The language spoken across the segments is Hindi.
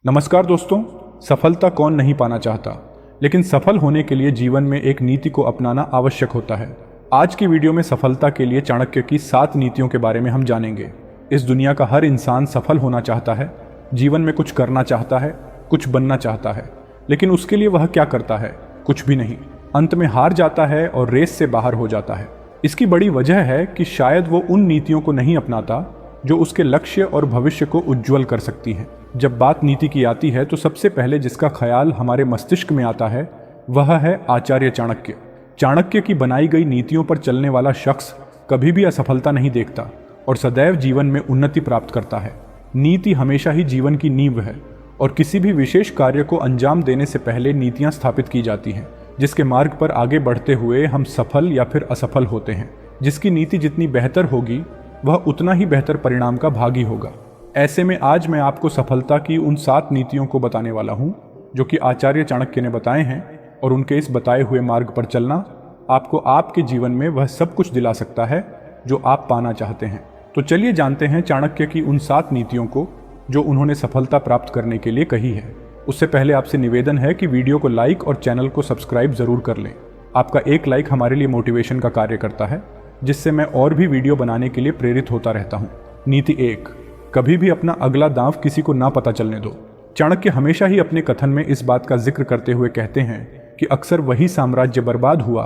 नमस्कार दोस्तों। सफलता कौन नहीं पाना चाहता, लेकिन सफल होने के लिए जीवन में एक नीति को अपनाना आवश्यक होता है। आज की वीडियो में सफलता के लिए चाणक्य की 7 नीतियों के बारे में हम जानेंगे। इस दुनिया का हर इंसान सफल होना चाहता है, जीवन में कुछ करना चाहता है, कुछ बनना चाहता है, लेकिन उसके लिए वह क्या करता है? कुछ भी नहीं। अंत में हार जाता है और रेस से बाहर हो जाता है। इसकी बड़ी वजह है कि शायद वो उन नीतियों को नहीं अपनाता जो उसके लक्ष्य और भविष्य को उज्ज्वल कर सकती हैं। जब बात नीति की आती है तो सबसे पहले जिसका ख्याल हमारे मस्तिष्क में आता है वह है आचार्य चाणक्य। चाणक्य की बनाई गई नीतियों पर चलने वाला शख्स कभी भी असफलता नहीं देखता और सदैव जीवन में उन्नति प्राप्त करता है। नीति हमेशा ही जीवन की नींव है और किसी भी विशेष कार्य को अंजाम देने से पहले नीतियां स्थापित की जाती हैं, जिसके मार्ग पर आगे बढ़ते हुए हम सफल या फिर असफल होते हैं। जिसकी नीति जितनी बेहतर होगी वह उतना ही बेहतर परिणाम का भागी होगा। ऐसे में आज मैं आपको सफलता की उन 7 नीतियों को बताने वाला हूं जो कि आचार्य चाणक्य ने बताए हैं, और उनके इस बताए हुए मार्ग पर चलना आपको आपके जीवन में वह सब कुछ दिला सकता है जो आप पाना चाहते हैं। तो चलिए जानते हैं चाणक्य की उन 7 नीतियों को जो उन्होंने सफलता प्राप्त करने के लिए कही है। उससे पहले आपसे निवेदन है कि वीडियो को लाइक और चैनल को सब्सक्राइब जरूर कर लें। आपका एक लाइक हमारे लिए मोटिवेशन का कार्य करता है, जिससे मैं और भी वीडियो बनाने के लिए प्रेरित होता रहता हूँ। नीति 1, कभी भी अपना अगला दांव किसी को ना पता चलने दो। चाणक्य हमेशा ही अपने कथन में इस बात का जिक्र करते हुए कहते हैं कि अक्सर वही साम्राज्य बर्बाद हुआ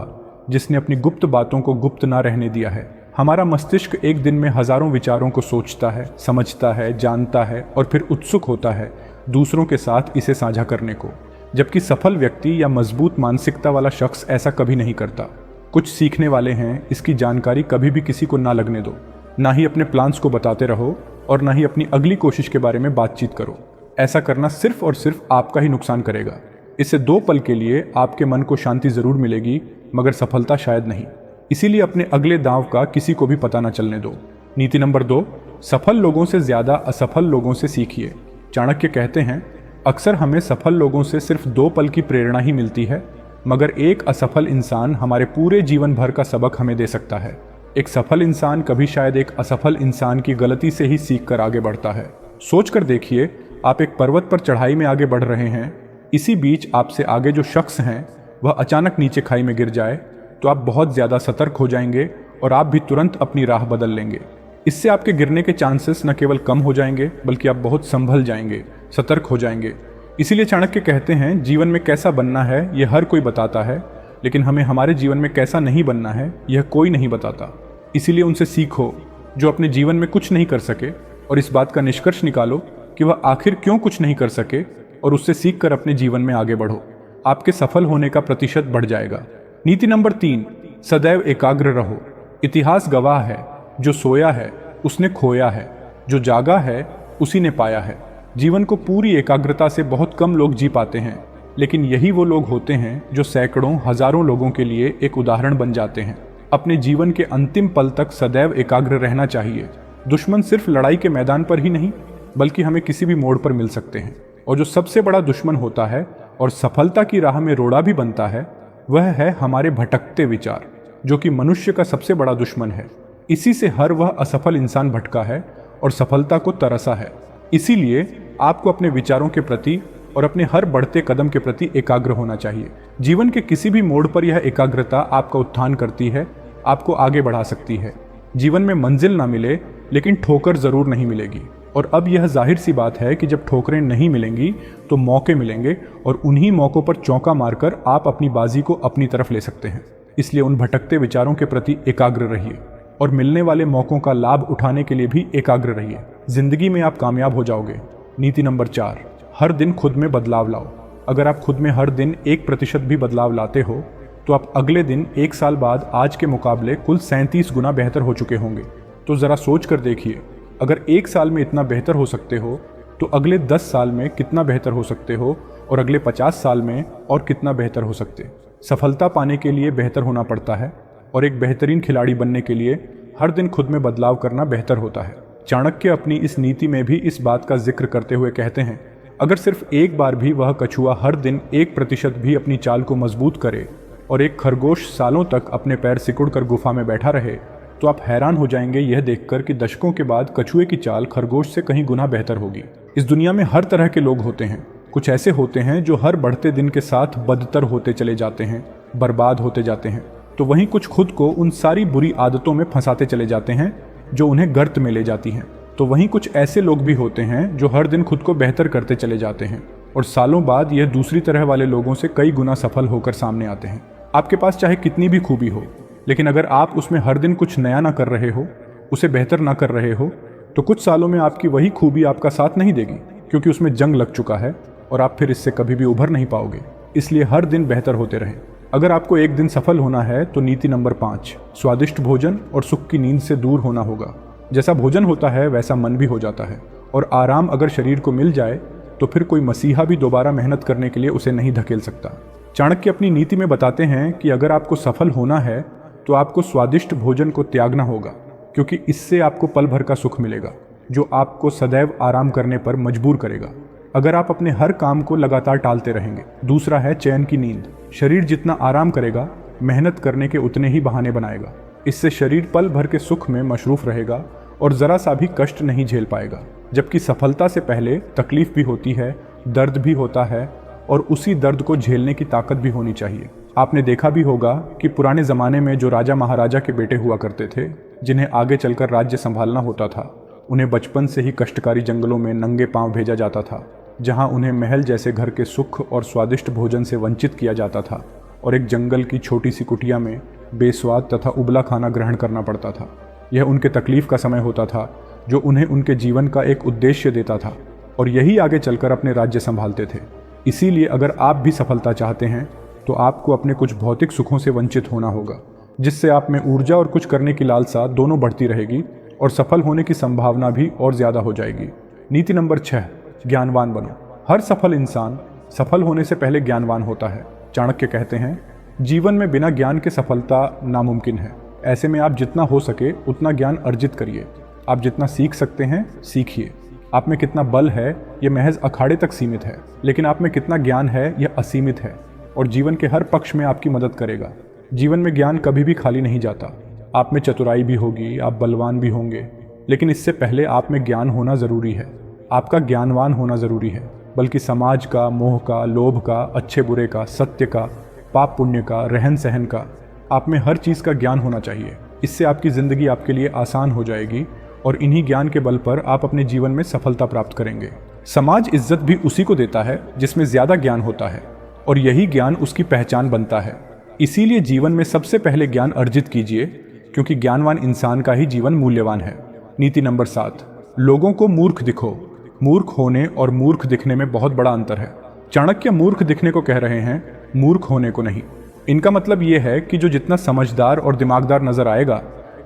जिसने अपनी गुप्त बातों को गुप्त ना रहने दिया है। हमारा मस्तिष्क एक दिन में हजारों विचारों को सोचता है, समझता है, जानता है और फिर उत्सुक होता है दूसरों के साथ इसे साझा करने को, जबकि सफल व्यक्ति या मजबूत मानसिकता वाला शख्स ऐसा कभी नहीं करता। कुछ सीखने वाले हैं, इसकी जानकारी कभी भी किसी को ना लगने दो। ना ही अपने प्लान्स को बताते रहो और ना ही अपनी अगली कोशिश के बारे में बातचीत करो। ऐसा करना सिर्फ और सिर्फ आपका ही नुकसान करेगा। इससे 2 पल के लिए आपके मन को शांति जरूर मिलेगी, मगर सफलता शायद नहीं। इसीलिए अपने अगले दांव का किसी को भी पता ना चलने दो। नीति नंबर 2, सफल लोगों से ज्यादा असफल लोगों से सीखिए। चाणक्य कहते हैं, अक्सर हमें सफल लोगों से सिर्फ 2 पल की प्रेरणा ही मिलती है, मगर एक असफल इंसान हमारे पूरे जीवन भर का सबक हमें दे सकता है। एक सफल इंसान कभी शायद एक असफल इंसान की गलती से ही सीख कर आगे बढ़ता है। सोच कर देखिए, आप एक पर्वत पर चढ़ाई में आगे बढ़ रहे हैं, इसी बीच आपसे आगे जो शख्स हैं वह अचानक नीचे खाई में गिर जाए तो आप बहुत ज़्यादा सतर्क हो जाएंगे और आप भी तुरंत अपनी राह बदल लेंगे। इससे आपके गिरने के चांसेस न केवल कम हो जाएंगे बल्कि आप बहुत संभल जाएंगे, सतर्क हो जाएंगे। इसीलिए चाणक्य कहते हैं, जीवन में कैसा बनना है यह हर कोई बताता है, लेकिन हमें हमारे जीवन में कैसा नहीं बनना है यह कोई नहीं बताता। इसीलिए उनसे सीखो जो अपने जीवन में कुछ नहीं कर सके, और इस बात का निष्कर्ष निकालो कि वह आखिर क्यों कुछ नहीं कर सके, और उससे सीखकर अपने जीवन में आगे बढ़ो। आपके सफल होने का प्रतिशत बढ़ जाएगा। नीति नंबर 3, सदैव एकाग्र रहो। इतिहास गवाह है, जो सोया है उसने खोया है, जो जागा है उसी ने पाया है। जीवन को पूरी एकाग्रता से बहुत कम लोग जी पाते हैं, लेकिन यही वो लोग होते हैं जो सैकड़ों हजारों लोगों के लिए एक उदाहरण बन जाते हैं। अपने जीवन के अंतिम पल तक सदैव एकाग्र रहना चाहिए। दुश्मन सिर्फ लड़ाई के मैदान पर ही नहीं बल्कि हमें किसी भी मोड़ पर मिल सकते हैं, और जो सबसे बड़ा दुश्मन होता है और सफलता की राह में रोड़ा भी बनता है वह है हमारे भटकते विचार, जो कि मनुष्य का सबसे बड़ा दुश्मन है। इसी से हर वह असफल इंसान भटका है और सफलता को तरसा है। इसीलिए आपको अपने विचारों के प्रति और अपने हर बढ़ते कदम के प्रति एकाग्र होना चाहिए। जीवन के किसी भी मोड़ पर यह एकाग्रता आपका उत्थान करती है, आपको आगे बढ़ा सकती है। जीवन में मंजिल ना मिले लेकिन ठोकर जरूर नहीं मिलेगी, और अब यह जाहिर सी बात है कि जब ठोकरें नहीं मिलेंगी तो मौके मिलेंगे, और उन्हीं मौकों पर चौका मारकर आप अपनी बाजी को अपनी तरफ ले सकते हैं। इसलिए उन भटकते विचारों के प्रति एकाग्र रहिए और मिलने वाले मौकों का लाभ उठाने के लिए भी एकाग्र रहिए। जिंदगी में आप कामयाब हो जाओगे। नीति नंबर 4, हर दिन खुद में बदलाव लाओ। अगर आप खुद में हर दिन 1% भी बदलाव लाते हो तो आप अगले दिन 1 साल बाद आज के मुकाबले कुल 37 गुना बेहतर हो चुके होंगे। तो ज़रा सोच कर देखिए, अगर 1 साल में इतना बेहतर हो सकते हो तो अगले 10 साल में कितना बेहतर हो सकते हो, और अगले 50 साल में और कितना बेहतर हो सकते। सफलता पाने के लिए बेहतर होना पड़ता है, और एक बेहतरीन खिलाड़ी बनने के लिए हर दिन खुद में बदलाव करना बेहतर होता है। चाणक्य अपनी इस नीति में भी इस बात का जिक्र करते हुए कहते हैं, अगर सिर्फ एक बार भी वह कछुआ हर दिन 1% भी अपनी चाल को मजबूत करे और एक खरगोश सालों तक अपने पैर सिकुड़कर गुफा में बैठा रहे तो आप हैरान हो जाएंगे यह देखकर कि दशकों के बाद कछुए की चाल खरगोश से कहीं गुना बेहतर होगी। इस दुनिया में हर तरह के लोग होते हैं। कुछ ऐसे होते हैं जो हर बढ़ते दिन के साथ बदतर होते चले जाते हैं, बर्बाद होते जाते हैं, तो वहीं कुछ खुद को उन सारी बुरी आदतों में फंसाते चले जाते हैं जो उन्हें गर्त में ले जाती हैं। तो वहीं कुछ ऐसे लोग भी होते हैं जो हर दिन खुद को बेहतर करते चले जाते हैं और सालों बाद यह दूसरी तरह वाले लोगों से कई गुना सफल होकर सामने आते हैं। आपके पास चाहे कितनी भी खूबी हो, लेकिन अगर आप उसमें हर दिन कुछ नया ना कर रहे हो, उसे बेहतर ना कर रहे हो, तो कुछ सालों में आपकी वही खूबी आपका साथ नहीं देगी, क्योंकि उसमें जंग लग चुका है और आप फिर इससे कभी भी उभर नहीं पाओगे। इसलिए हर दिन बेहतर होते रहें। अगर आपको एक दिन सफल होना है तो नीति नंबर 5, स्वादिष्ट भोजन और सुख की नींद से दूर होना होगा। जैसा भोजन होता है वैसा मन भी हो जाता है, और आराम अगर शरीर को मिल जाए तो फिर कोई मसीहा भी दोबारा मेहनत करने के लिए उसे नहीं धकेल सकता। चाणक्य अपनी नीति में बताते हैं कि अगर आपको सफल होना है तो आपको स्वादिष्ट भोजन को त्यागना होगा, क्योंकि इससे आपको पल भर का सुख मिलेगा जो आपको सदैव आराम करने पर मजबूर करेगा अगर आप अपने हर काम को लगातार टालते रहेंगे। दूसरा है चैन की नींद। शरीर जितना आराम करेगा, मेहनत करने के उतने ही बहाने बनाएगा। इससे शरीर पल भर के सुख में मशरूफ रहेगा और जरा सा भी कष्ट नहीं झेल पाएगा। जबकि सफलता से पहले तकलीफ भी होती है, दर्द भी होता है, और उसी दर्द को झेलने की ताकत भी होनी चाहिए। आपने देखा भी होगा कि पुराने ज़माने में जो राजा महाराजा के बेटे हुआ करते थे, जिन्हें आगे चलकर राज्य संभालना होता था, उन्हें बचपन से ही कष्टकारी जंगलों में नंगे पांव भेजा जाता था, जहां उन्हें महल जैसे घर के सुख और स्वादिष्ट भोजन से वंचित किया जाता था और एक जंगल की छोटी सी कुटिया में बेस्वाद तथा उबला खाना ग्रहण करना पड़ता था। यह उनके तकलीफ का समय होता था जो उन्हें उनके जीवन का एक उद्देश्य देता था, और यही आगे चलकर अपने राज्य संभालते थे। इसीलिए अगर आप भी सफलता चाहते हैं तो आपको अपने कुछ भौतिक सुखों से वंचित होना होगा, जिससे आप में ऊर्जा और कुछ करने की लालसा दोनों बढ़ती रहेगी और सफल होने की संभावना भी और ज़्यादा हो जाएगी। नीति नंबर 6, ज्ञानवान बनो। हर सफल इंसान सफल होने से पहले ज्ञानवान होता है। चाणक्य कहते हैं, जीवन में बिना ज्ञान के सफलता नामुमकिन है। ऐसे में आप जितना हो सके उतना ज्ञान अर्जित करिए। आप जितना सीख सकते हैं सीखिए। आप में कितना बल है यह महज अखाड़े तक सीमित है, लेकिन आप में कितना ज्ञान है यह असीमित है और जीवन के हर पक्ष में आपकी मदद करेगा। जीवन में ज्ञान कभी भी खाली नहीं जाता। आप में चतुराई भी होगी, आप बलवान भी होंगे, लेकिन इससे पहले आप में ज्ञान होना ज़रूरी है। आपका ज्ञानवान होना ज़रूरी है, बल्कि समाज का, मोह का, लोभ का, अच्छे बुरे का, सत्य का, पाप पुण्य का, रहन सहन का, आप में हर चीज़ का ज्ञान होना चाहिए। इससे आपकी ज़िंदगी आपके लिए आसान हो जाएगी और इन्हीं ज्ञान के बल पर आप अपने जीवन में सफलता प्राप्त करेंगे। समाज इज्जत भी उसी को देता है जिसमें ज़्यादा ज्ञान होता है, और यही ज्ञान उसकी पहचान बनता है। इसीलिए जीवन में सबसे पहले ज्ञान अर्जित कीजिए, क्योंकि ज्ञानवान इंसान का ही जीवन मूल्यवान है। नीति नंबर 7, लोगों को मूर्ख दिखो। मूर्ख होने और मूर्ख दिखने में बहुत बड़ा अंतर है। चाणक्य मूर्ख दिखने को कह रहे हैं, मूर्ख होने को नहीं। इनका मतलब ये है कि जो जितना समझदार और दिमागदार नजर आएगा,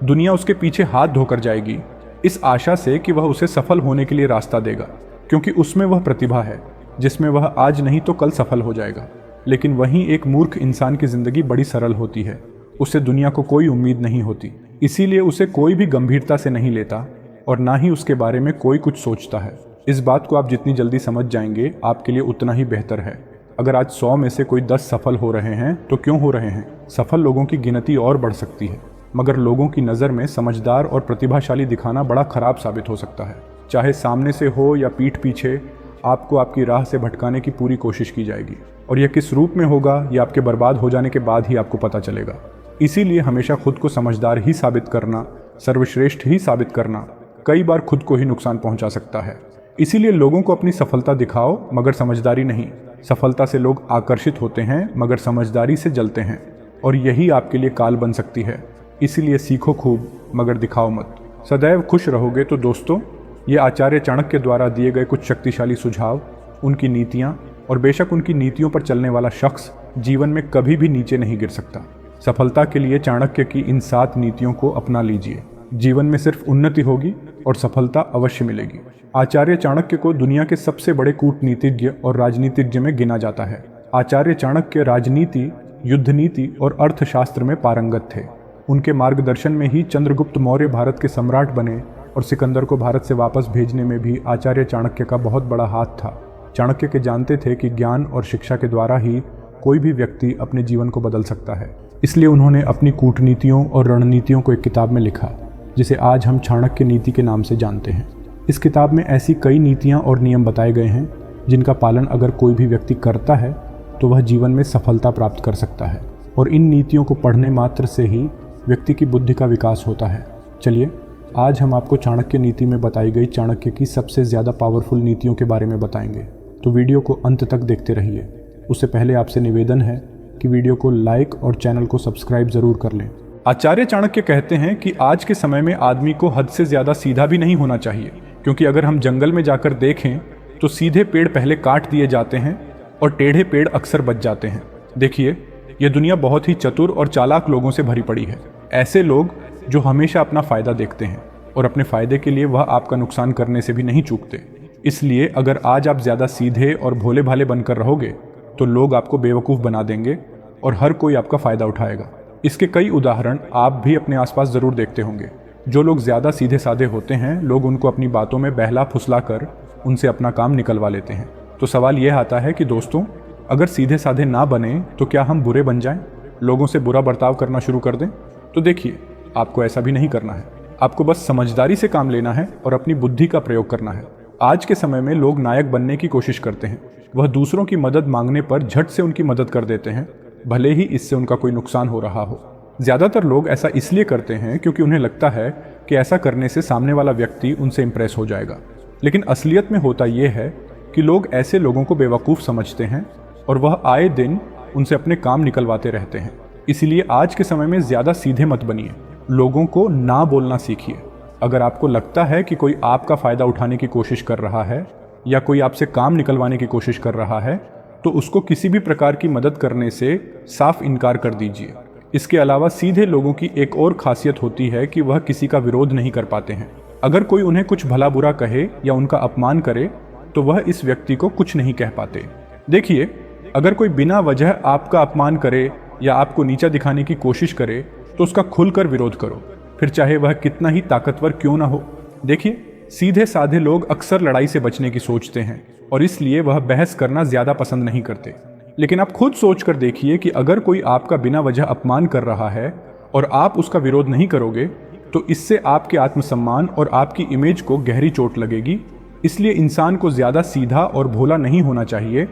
दुनिया उसके पीछे हाथ धोकर जाएगी, इस आशा से कि वह उसे सफल होने के लिए रास्ता देगा, क्योंकि उसमें वह प्रतिभा है जिसमें वह आज नहीं तो कल सफल हो जाएगा। लेकिन वहीं एक मूर्ख इंसान की जिंदगी बड़ी सरल होती है। उसे दुनिया को कोई उम्मीद नहीं होती, इसीलिए उसे कोई भी गंभीरता से नहीं लेता और ना ही उसके बारे में कोई कुछ सोचता है। इस बात को आप जितनी जल्दी समझ जाएंगे आपके लिए उतना ही बेहतर है। अगर आज 100 में से कोई 10 सफल हो रहे हैं तो क्यों हो रहे हैं? सफल लोगों की गिनती और बढ़ सकती है, मगर लोगों की नज़र में समझदार और प्रतिभाशाली दिखाना बड़ा खराब साबित हो सकता है। चाहे सामने से हो या पीठ पीछे, आपको आपकी राह से भटकाने की पूरी कोशिश की जाएगी, और यह किस रूप में होगा यह आपके बर्बाद हो जाने के बाद ही आपको पता चलेगा। इसीलिए हमेशा खुद को समझदार ही साबित करना, सर्वश्रेष्ठ ही साबित करना कई बार खुद को ही नुकसान पहुंचा सकता है। इसीलिए लोगों को अपनी सफलता दिखाओ, मगर समझदारी नहीं। सफलता से लोग आकर्षित होते हैं, मगर समझदारी से जलते हैं, और यही आपके लिए काल बन सकती है। इसीलिए सीखो खूब, मगर दिखाओ मत। सदैव खुश रहोगे तो दोस्तों, ये आचार्य चाणक्य द्वारा दिए गए कुछ शक्तिशाली सुझाव, उनकी नीतियाँ, और बेशक उनकी नीतियों पर चलने वाला शख्स जीवन में कभी भी नीचे नहीं गिर सकता। सफलता के लिए चाणक्य की इन 7 नीतियों को अपना लीजिए। जीवन में सिर्फ उन्नति होगी और सफलता अवश्य मिलेगी। आचार्य चाणक्य को दुनिया के सबसे बड़े कूटनीतिज्ञ और राजनीतिज्ञ में गिना जाता है। आचार्य चाणक्य राजनीति, युद्ध नीति और अर्थशास्त्र में पारंगत थे। उनके मार्गदर्शन में ही चंद्रगुप्त मौर्य भारत के सम्राट बने, और सिकंदर को भारत से वापस भेजने में भी आचार्य चाणक्य का बहुत बड़ा हाथ था। चाणक्य के जानते थे कि ज्ञान और शिक्षा के द्वारा ही कोई भी व्यक्ति अपने जीवन को बदल सकता है। इसलिए उन्होंने अपनी कूटनीतियों और रणनीतियों को एक किताब में लिखा, जिसे आज हम चाणक्य नीति के नाम से जानते हैं। इस किताब में ऐसी कई नीतियाँ और नियम बताए गए हैं जिनका पालन अगर कोई भी व्यक्ति करता है तो वह जीवन में सफलता प्राप्त कर सकता है, और इन नीतियों को पढ़ने मात्र से ही व्यक्ति की बुद्धि का विकास होता है। चलिए आज हम आपको चाणक्य नीति में बताई गई चाणक्य की सबसे ज़्यादा पावरफुल नीतियों के बारे में बताएंगे, तो वीडियो को अंत तक देखते रहिए। उससे पहले आपसे निवेदन है कि वीडियो को लाइक और चैनल को सब्सक्राइब ज़रूर कर लें। आचार्य चाणक्य कहते हैं कि आज के समय में आदमी को हद से ज़्यादा सीधा भी नहीं होना चाहिए, क्योंकि अगर हम जंगल में जाकर देखें तो सीधे पेड़ पहले काट दिए जाते हैं और टेढ़े पेड़ अक्सर बच जाते हैं। देखिए, यह दुनिया बहुत ही चतुर और चालाक लोगों से भरी पड़ी है। ऐसे लोग जो हमेशा अपना फ़ायदा देखते हैं और अपने फ़ायदे के लिए वह आपका नुकसान करने से भी नहीं चूकते। इसलिए अगर आज आप ज़्यादा सीधे और भोले भाले बनकर रहोगे तो लोग आपको बेवकूफ़ बना देंगे और हर कोई आपका फ़ायदा उठाएगा। इसके कई उदाहरण आप भी अपने आसपास ज़रूर देखते होंगे। जो लोग ज़्यादा सीधे साधे होते हैं, लोग उनको अपनी बातों में बहला फुसला कर उनसे अपना काम निकलवा लेते हैं। तो सवाल यह आता है कि दोस्तों, अगर सीधे साधे ना बने तो क्या हम बुरे बन जाएं, लोगों से बुरा बर्ताव करना शुरू कर दें? तो देखिए, आपको ऐसा भी नहीं करना है। आपको बस समझदारी से काम लेना है और अपनी बुद्धि का प्रयोग करना है। आज के समय में लोग नायक बनने की कोशिश करते हैं। वह दूसरों की मदद मांगने पर झट से उनकी मदद कर देते हैं, भले ही इससे उनका कोई नुकसान हो रहा हो। ज़्यादातर लोग ऐसा इसलिए करते हैं क्योंकि उन्हें लगता है कि ऐसा करने से सामने वाला व्यक्ति उनसे इंप्रेस हो जाएगा। लेकिन असलियत में होता यह है कि लोग ऐसे लोगों को बेवकूफ़ समझते हैं और वह आए दिन उनसे अपने काम निकलवाते रहते हैं। इसीलिए आज के समय में ज़्यादा सीधे मत बनिए, लोगों को ना बोलना सीखिए। अगर आपको लगता है कि कोई आपका फ़ायदा उठाने की कोशिश कर रहा है या कोई आपसे काम निकलवाने की कोशिश कर रहा है, तो उसको किसी भी प्रकार की मदद करने से साफ इनकार कर दीजिए। इसके अलावा सीधे लोगों की एक और खासियत होती है कि वह किसी का विरोध नहीं कर पाते हैं। अगर कोई उन्हें कुछ भला बुरा कहे या उनका अपमान करे तो वह इस व्यक्ति को कुछ नहीं कह पाते। देखिए, अगर कोई बिना वजह आपका अपमान करे या आपको नीचा दिखाने की कोशिश करे तो उसका खुलकर विरोध करो, फिर चाहे वह कितना ही ताकतवर क्यों ना हो। देखिए, सीधे साधे लोग अक्सर लड़ाई से बचने की सोचते हैं और इसलिए वह बहस करना ज़्यादा पसंद नहीं करते। लेकिन आप खुद सोच कर देखिए कि अगर कोई आपका बिना वजह अपमान कर रहा है और आप उसका विरोध नहीं करोगे तो इससे आपके आत्मसम्मान और आपकी इमेज को गहरी चोट लगेगी। इसलिए इंसान को ज़्यादा सीधा और भोला नहीं होना चाहिए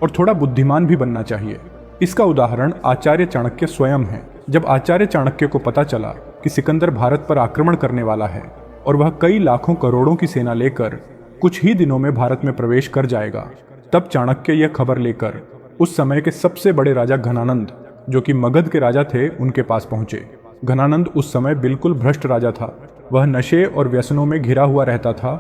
और थोड़ा बुद्धिमान भी बनना चाहिए। इसका उदाहरण आचार्य चाणक्य स्वयं है। जब आचार्य चाणक्य को पता चला कि सिकंदर भारत पर आक्रमण करने वाला है और वह कई लाखों करोड़ों की सेना लेकर कुछ ही दिनों में भारत में प्रवेश कर जाएगा, तब चाणक्य यह खबर लेकर उस समय के सबसे बड़े राजा घनानंद, जो कि मगध के राजा थे, उनके पास पहुंचे। घनानंद उस समय बिल्कुल भ्रष्ट राजा था। वह नशे और व्यसनों में घिरा हुआ रहता था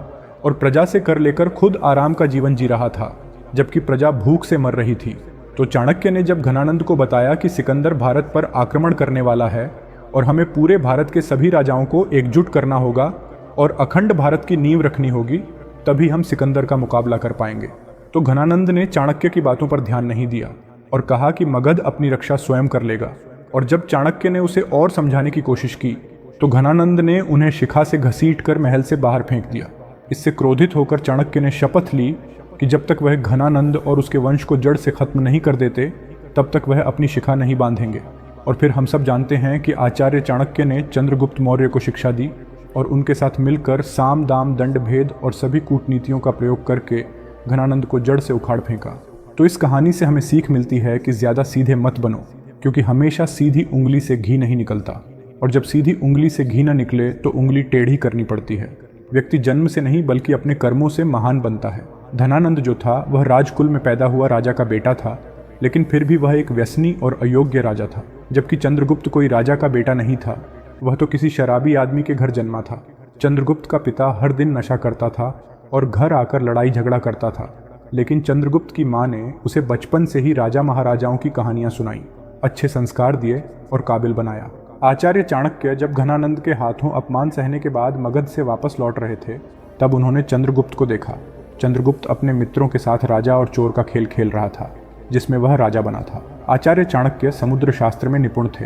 और प्रजा से कर लेकर खुद आराम का जीवन जी रहा था, जबकि प्रजा भूख से मर रही थी। तो चाणक्य ने जब घनानंद को बताया कि सिकंदर भारत पर आक्रमण करने वाला है और हमें पूरे भारत के सभी राजाओं को एकजुट करना होगा और अखंड भारत की नींव रखनी होगी, तभी हम सिकंदर का मुकाबला कर पाएंगे, तो घनानंद ने चाणक्य की बातों पर ध्यान नहीं दिया और कहा कि मगध अपनी रक्षा स्वयं कर लेगा। और जब चाणक्य ने उसे और समझाने की कोशिश की तो घनानंद ने उन्हें शिखा से घसीटकर महल से बाहर फेंक दिया। इससे क्रोधित होकर चाणक्य ने शपथ ली कि जब तक वह घनानंद और उसके वंश को जड़ से खत्म नहीं कर देते तब तक वह अपनी शिखा नहीं बांधेंगे। और फिर हम सब जानते हैं कि आचार्य चाणक्य ने चंद्रगुप्त मौर्य को शिक्षा दी और उनके साथ मिलकर साम दाम दंड भेद और सभी कूटनीतियों का प्रयोग करके घनानंद को जड़ से उखाड़ फेंका। तो इस कहानी से हमें सीख मिलती है कि ज़्यादा सीधे मत बनो, क्योंकि हमेशा सीधी उंगली से घी नहीं निकलता, और जब सीधी उंगली से घी न निकले तो उंगली टेढ़ी करनी पड़ती है। व्यक्ति जन्म से नहीं बल्कि अपने कर्मों से महान बनता है। धनानंद जो था वह राजकुल में पैदा हुआ राजा का बेटा था, लेकिन फिर भी वह एक व्यसनी और अयोग्य राजा था। जबकि चंद्रगुप्त कोई राजा का बेटा नहीं था, वह तो किसी शराबी आदमी के घर जन्मा था। चंद्रगुप्त का पिता हर दिन नशा करता था और घर आकर लड़ाई झगड़ा करता था, लेकिन चंद्रगुप्त की माँ ने उसे बचपन से ही राजा महाराजाओं की कहानियाँ सुनाई, अच्छे संस्कार दिए और काबिल बनाया। आचार्य चाणक्य जब घनानंद के हाथों अपमान सहने के बाद मगध से वापस लौट रहे थे, तब उन्होंने चंद्रगुप्त को देखा। चंद्रगुप्त अपने मित्रों के साथ राजा और चोर का खेल खेल रहा था, जिसमें वह राजा बना था। आचार्य चाणक्य समुद्र शास्त्र में निपुण थे,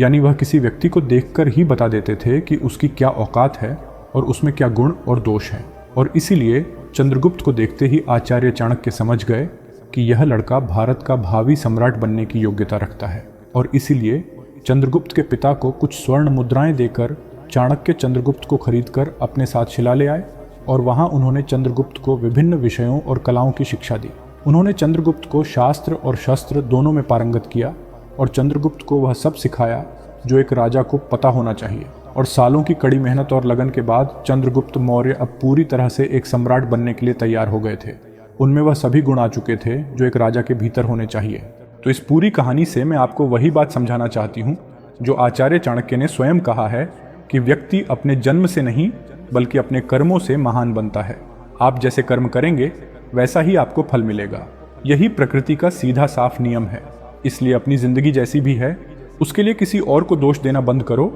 यानी वह किसी व्यक्ति को देखकर ही बता देते थे कि उसकी क्या औकात है और उसमें क्या गुण और दोष है। और इसीलिए चंद्रगुप्त को देखते ही आचार्य चाणक्य समझ गए कि यह लड़का भारत का भावी सम्राट बनने की योग्यता रखता है, और इसीलिए चंद्रगुप्त के पिता को कुछ स्वर्ण मुद्राएं देकर चाणक्य चंद्रगुप्त को खरीदकर अपने साथ शिला ले आए, और वहां उन्होंने चंद्रगुप्त को विभिन्न विषयों और कलाओं की शिक्षा दी। उन्होंने चंद्रगुप्त को शास्त्र और शस्त्र दोनों में पारंगत किया, और चंद्रगुप्त को वह सब सिखाया जो एक राजा को पता होना चाहिए। और सालों की कड़ी मेहनत और लगन के बाद चंद्रगुप्त मौर्य अब पूरी तरह से एक सम्राट बनने के लिए तैयार हो गए थे। उनमें वह सभी गुण आ चुके थे जो एक राजा के भीतर होने चाहिए। तो इस पूरी कहानी से मैं आपको वही बात समझाना चाहती हूँ जो आचार्य चाणक्य ने स्वयं कहा है कि व्यक्ति अपने जन्म से नहीं बल्कि अपने कर्मों से महान बनता है। आप जैसे कर्म करेंगे वैसा ही आपको फल मिलेगा। यही प्रकृति का सीधा साफ नियम है। इसलिए अपनी जिंदगी जैसी भी है उसके लिए किसी और को दोष देना बंद करो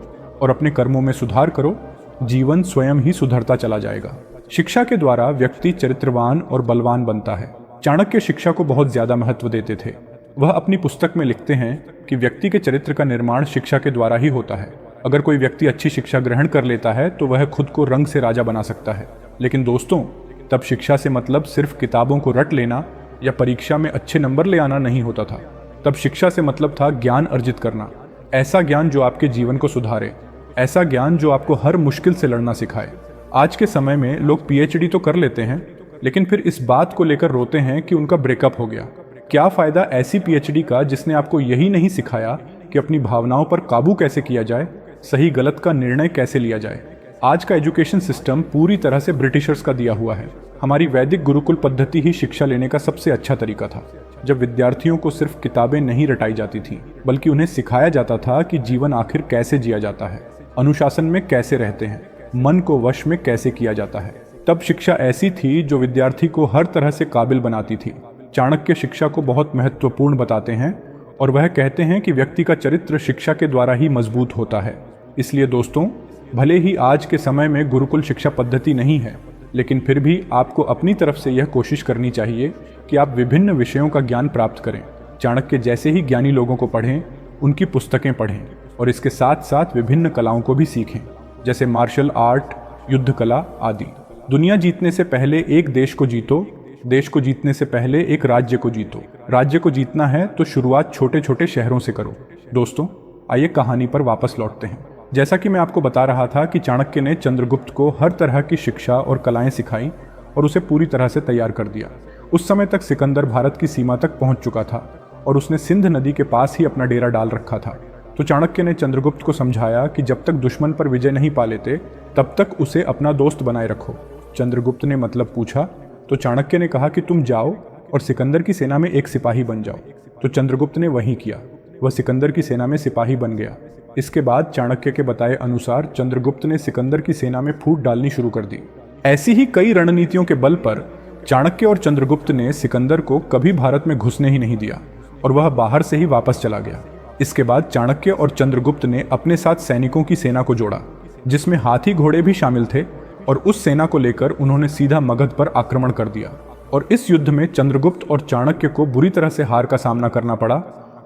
और अपने कर्मों में सुधार करो। जीवन स्वयं ही सुधरता चला जाएगा। शिक्षा के द्वारा व्यक्ति चरित्रवान और बलवान बनता है। चाणक्य शिक्षा को बहुत ज्यादा महत्व देते थे। वह अपनी पुस्तक में लिखते हैं कि व्यक्ति के चरित्र का निर्माण शिक्षा के द्वारा ही होता है। अगर कोई व्यक्ति अच्छी शिक्षा ग्रहण कर लेता है तो वह खुद को रंग से राजा बना सकता है। लेकिन दोस्तों, तब शिक्षा से मतलब सिर्फ किताबों को रट लेना या परीक्षा में अच्छे नंबर ले आना नहीं होता था। तब शिक्षा से मतलब था ज्ञान अर्जित करना, ऐसा ज्ञान जो आपके जीवन को सुधारे, ऐसा ज्ञान जो आपको हर मुश्किल से लड़ना सिखाए। आज के समय में लोग पीएचडी तो कर लेते हैं लेकिन फिर इस बात को लेकर रोते हैं कि उनका ब्रेकअप हो गया। क्या फायदा ऐसी पीएचडी का जिसने आपको यही नहीं सिखाया कि अपनी भावनाओं पर काबू कैसे किया जाए, सही गलत का निर्णय कैसे लिया जाए। आज का एजुकेशन सिस्टम पूरी तरह से ब्रिटिशर्स का दिया हुआ है। हमारी वैदिक गुरुकुल पद्धति ही शिक्षा लेने का सबसे अच्छा तरीका था, जब विद्यार्थियों को सिर्फ किताबें नहीं रटाई जाती थीं बल्कि उन्हें सिखाया जाता था कि जीवन आखिर कैसे जिया जाता है, अनुशासन में कैसे रहते हैं, मन को वश में कैसे किया जाता है। तब शिक्षा ऐसी थी जो विद्यार्थी को हर तरह से काबिल बनाती थी। चाणक्य शिक्षा को बहुत महत्वपूर्ण बताते हैं और वह कहते हैं कि व्यक्ति का चरित्र शिक्षा के द्वारा ही मजबूत होता है। इसलिए दोस्तों, भले ही आज के समय में गुरुकुल शिक्षा पद्धति नहीं है, लेकिन फिर भी आपको अपनी तरफ से यह कोशिश करनी चाहिए कि आप विभिन्न विषयों का ज्ञान प्राप्त करें। चाणक्य जैसे ही ज्ञानी लोगों को पढ़ें, उनकी पुस्तकें पढ़ें और इसके साथ साथ विभिन्न कलाओं को भी सीखें, जैसे मार्शल आर्ट, युद्ध कला आदि। दुनिया जीतने से पहले एक देश को जीतो, देश को जीतने से पहले एक राज्य को जीतो। राज्य को जीतना है तो शुरुआत छोटे छोटे शहरों से करो। दोस्तों, आइए कहानी पर वापस लौटते हैं। जैसा कि मैं आपको बता रहा था कि चाणक्य ने चंद्रगुप्त को हर तरह की शिक्षा और कलाएं सिखाई और उसे पूरी तरह से तैयार कर दिया। उस समय तक सिकंदर भारत की सीमा तक पहुंच चुका था और उसने सिंध नदी के पास ही अपना डेरा डाल रखा था। तो चाणक्य ने चंद्रगुप्त को समझाया कि जब तक दुश्मन पर विजय नहीं पा लेते तब तक उसे अपना दोस्त बनाए रखो। चंद्रगुप्त ने मतलब पूछा तो चाणक्य ने कहा कि तुम जाओ और सिकंदर की सेना में एक सिपाही बन जाओ। तो चंद्रगुप्त ने वही किया, वह सिकंदर की सेना में सिपाही बन गया। इसके बाद चाणक्य के बताए अनुसार चंद्रगुप्त ने सिकंदर की सेना में फूट डालनी शुरू कर दी। ऐसी ही कई रणनीतियों के बल पर चाणक्य और चंद्रगुप्त ने सिकंदर को कभी भारत में घुसने ही नहीं दिया और वह बाहर से ही वापस चला गया। इसके बाद चाणक्य और चंद्रगुप्त ने अपने साथ सैनिकों की सेना को जोड़ा, जिसमें हाथी घोड़े भी शामिल थे, और उस सेना को लेकर उन्होंने सीधा मगध पर आक्रमण कर दिया। और इस युद्ध में चंद्रगुप्त और चाणक्य को बुरी तरह से हार का सामना करना पड़ा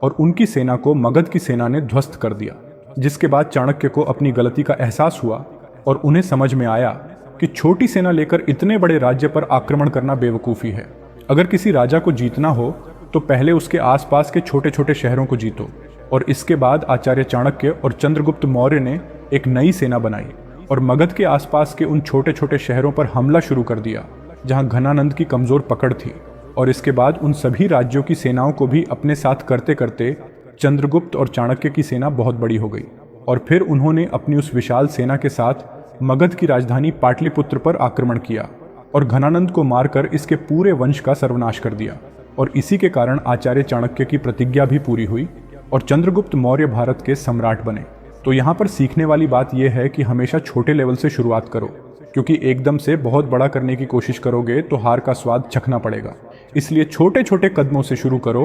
और उनकी सेना को मगध की सेना ने ध्वस्त कर दिया। जिसके बाद चाणक्य को अपनी गलती का एहसास हुआ और उन्हें समझ में आया कि छोटी सेना लेकर इतने बड़े राज्य पर आक्रमण करना बेवकूफ़ी है। अगर किसी राजा को जीतना हो तो पहले उसके आसपास के छोटे छोटे शहरों को जीतो। और इसके बाद आचार्य चाणक्य और चंद्रगुप्त मौर्य ने एक नई सेना बनाई और मगध के आसपास के उन छोटे छोटे शहरों पर हमला शुरू कर दिया जहां घनानंद की कमजोर पकड़ थी। और इसके बाद उन सभी राज्यों की सेनाओं को भी अपने साथ करते करते चंद्रगुप्त और चाणक्य की सेना बहुत बड़ी हो गई और फिर उन्होंने अपनी उस विशाल सेना के साथ मगध की राजधानी पाटलिपुत्र पर आक्रमण किया और घनानंद को मारकर इसके पूरे वंश का सर्वनाश कर दिया। और इसी के कारण आचार्य चाणक्य की प्रतिज्ञा भी पूरी हुई और चंद्रगुप्त मौर्य भारत के सम्राट बने। तो यहाँ पर सीखने वाली बात यह है कि हमेशा छोटे लेवल से शुरुआत करो, क्योंकि एकदम से बहुत बड़ा करने की कोशिश करोगे तो हार का स्वाद चखना पड़ेगा। इसलिए छोटे छोटे कदमों से शुरू करो